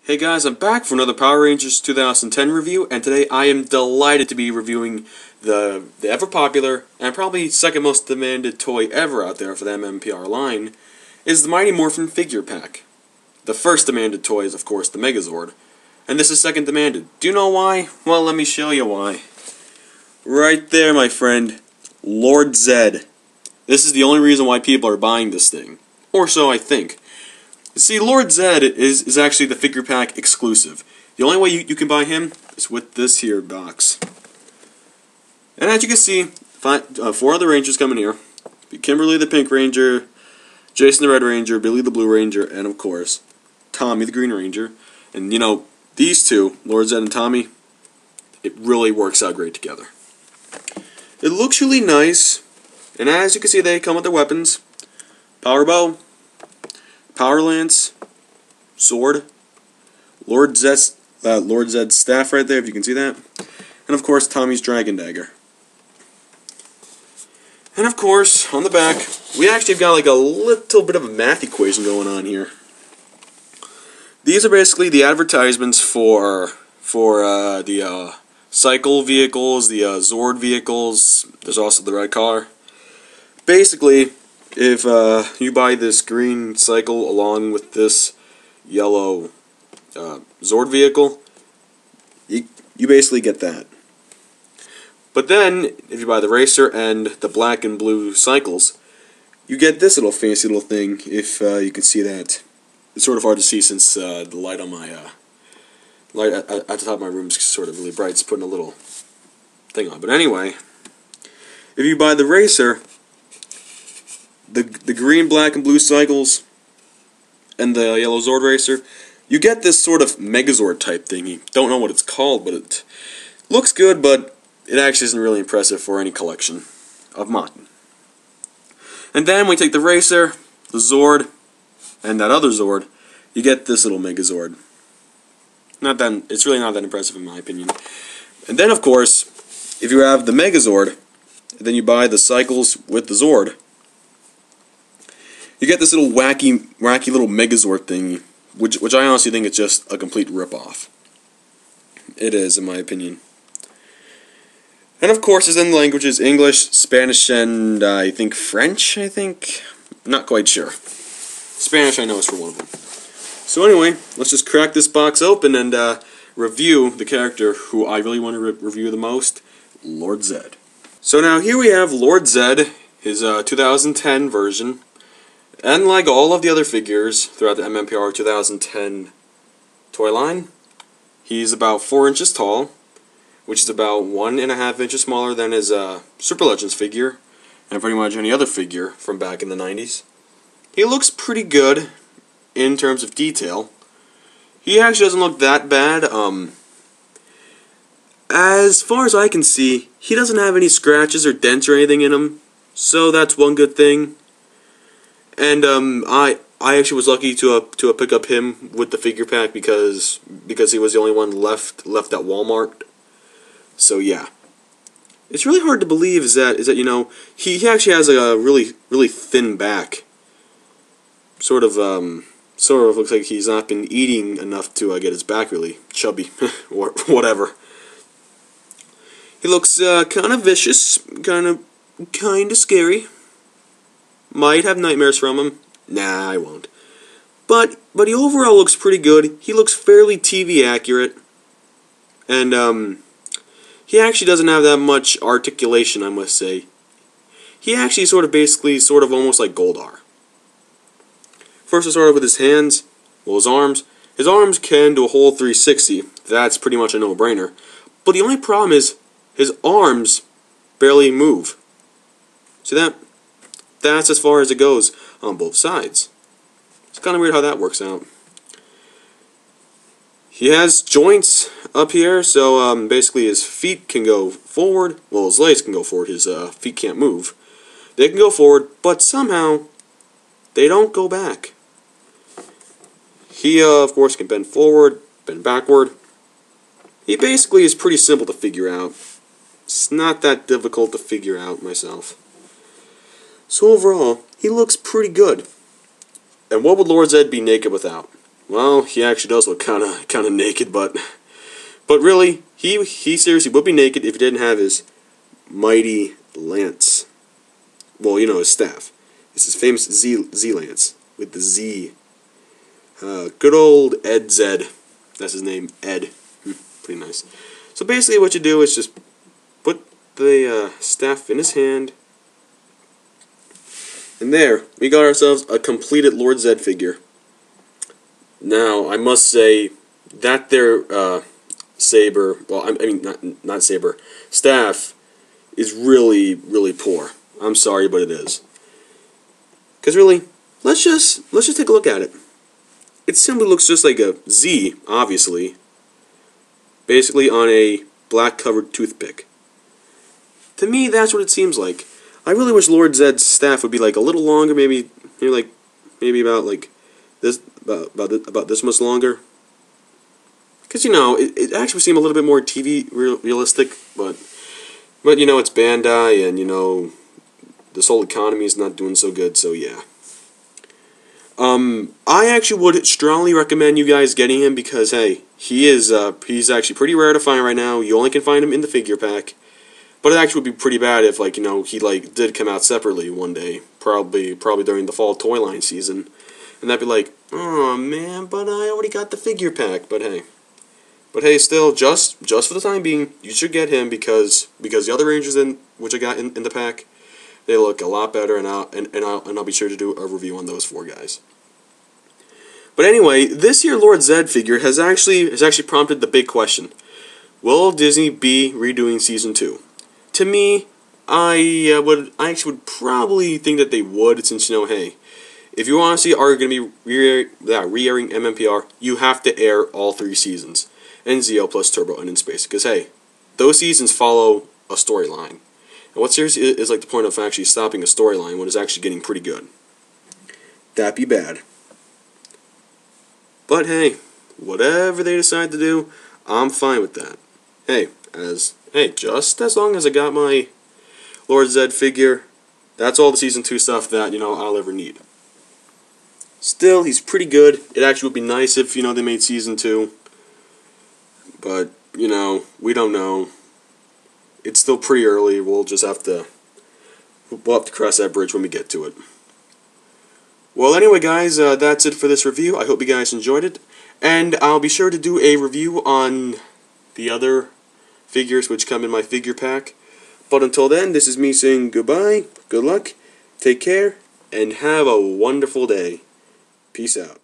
Hey guys, I'm back for another Power Rangers 2010 review, and today I am delighted to be reviewing the ever-popular, and probably second most demanded toy ever out there for the MMPR line, is the Mighty Morphin figure pack. The first demanded toy is, of course, the Megazord, and this is second demanded. Do you know why? Well, let me show you why. Right there, my friend, Lord Zedd. This is the only reason why people are buying this thing. Or so I think. See, Lord Zedd is actually the figure pack exclusive. The only way you can buy him is with this here box. And as you can see, four other Rangers coming here. Kimberly the Pink Ranger, Jason the Red Ranger, Billy the Blue Ranger, and of course, Tommy the Green Ranger. And you know, these two, Lord Zedd and Tommy, it really works out great together. It looks really nice, and as you can see, they come with their weapons. Power Bow, Power Lance, Sword, Lord Zedd's staff right there, if you can see that, and of course Tommy's Dragon Dagger. And of course, on the back, we actually have got like a little bit of a math equation going on here. These are basically the advertisements for the cycle vehicles, the Zord vehicles. There's also the red car. Basically, if you buy this green cycle along with this yellow Zord vehicle, you basically get that. But then, if you buy the racer and the black and blue cycles, you get this little fancy little thing, if you can see that. It's sort of hard to see since the light on my light at the top of my room is sort of really bright. It's putting a little thing on. But anyway, if you buy the racer, the green, black, and blue cycles, and the yellow Zord Racer, you get this sort of Megazord type thingy. Don't know what it's called, but it looks good, but it actually isn't really impressive for any collection of mine. And then we take the Racer, the Zord, and that other Zord, you get this little Megazord. It's really not that impressive in my opinion. And then, of course, if you have the Megazord, then you buy the cycles with the Zord, you get this little wacky little Megazord thingy, which I honestly think is just a complete rip-off. It is, in my opinion. And of course, it's in the languages English, Spanish, and I think French, Not quite sure. Spanish, I know, is for one of them. So anyway, let's just crack this box open and review the character who I really want to review the most, Lord Zedd. So now here we have Lord Zedd, his 2010 version. And like all of the other figures throughout the MMPR 2010 toy line, he's about 4 inches tall, which is about 1.5 inches smaller than his Super Legends figure, and pretty much any other figure from back in the 90s. He looks pretty good in terms of detail. He actually doesn't look that bad. As far as I can see, he doesn't have any scratches or dents or anything in him, so that's one good thing. And I actually was lucky to pick up him with the figure pack because he was the only one left at Walmart. So yeah, it's really hard to believe is that you know he actually has a really thin back. Sort of looks like he's not been eating enough to get his back really chubby or whatever. He looks kind of vicious, kind of scary. Might have nightmares from him. Nah, I won't. But he overall looks pretty good. He looks fairly TV accurate. And he actually doesn't have that much articulation, I must say. He actually sort of almost like Goldar. First we'll start off with his hands. Well, his arms. His arms can do a whole 360. That's pretty much a no-brainer. But the only problem is his arms barely move. See that? That's as far as it goes on both sides. It's kind of weird how that works out. He has joints up here, so basically his feet can go forward. Well, his legs can go forward. His feet can't move. They can go forward, but somehow they don't go back. He, of course, can bend forward, bend backward. He basically is pretty simple to figure out. It's not that difficult to figure out myself. So overall, he looks pretty good. And what would Lord Zedd be naked without? well, he actually does look kind of naked, but really, he seriously would be naked if he didn't have his mighty lance. Well, you know, his staff. It's his famous Z lance with the Z. Good old Zedd. That's his name, Ed. Pretty nice. So basically, what you do is just put the staff in his hand. And there, we got ourselves a completed Lord Zedd figure. Now, I must say, that their saber, well, I mean, not saber, staff is really, really poor. I'm sorry, but it is. Because really, let's just take a look at it. It simply looks just like a Z, obviously, basically on a black-covered toothpick. To me, that's what it seems like. I really wish Lord Zedd's staff would be like a little longer, maybe about like this, about this much longer. Because you know, it actually seemed a little bit more TV realistic, but you know, it's Bandai, and you know, this whole economy is not doing so good. So yeah. I actually would strongly recommend you guys getting him because hey, he's actually pretty rare to find right now. You only can find him in the figure pack. But it actually would be pretty bad if, like, you know, he, like, did come out separately one day. Probably during the fall toy line season. And that'd be like, oh, man, but I already got the figure pack. But hey, still, just for the time being, you should get him because the other Rangers which I got in the pack, they look a lot better, and I'll be sure to do a review on those 4 guys. But anyway, this here Lord Zedd figure has actually prompted the big question. Will Disney be redoing Season 2? To me, I actually would probably think that they would, since, you know, hey, if you honestly are going to be re-airing MMPR, you have to air all 3 seasons, and ZL plus Turbo and In Space, because hey, those seasons follow a storyline. And what seriously is like the point of actually stopping a storyline when it's actually getting pretty good? That'd be bad. But hey, whatever they decide to do, I'm fine with that. Hey, just as long as I got my Lord Zedd figure, that's all the Season 2 stuff that, you know, I'll ever need. Still, he's pretty good. It actually would be nice if, you know, they made Season 2. But, you know, we don't know. It's still pretty early. We'll have to cross that bridge when we get to it. Well, anyway, guys, that's it for this review. I hope you guys enjoyed it. And I'll be sure to do a review on the other figures which come in my figure pack. But until then, this is me saying goodbye, good luck, take care, and have a wonderful day. Peace out.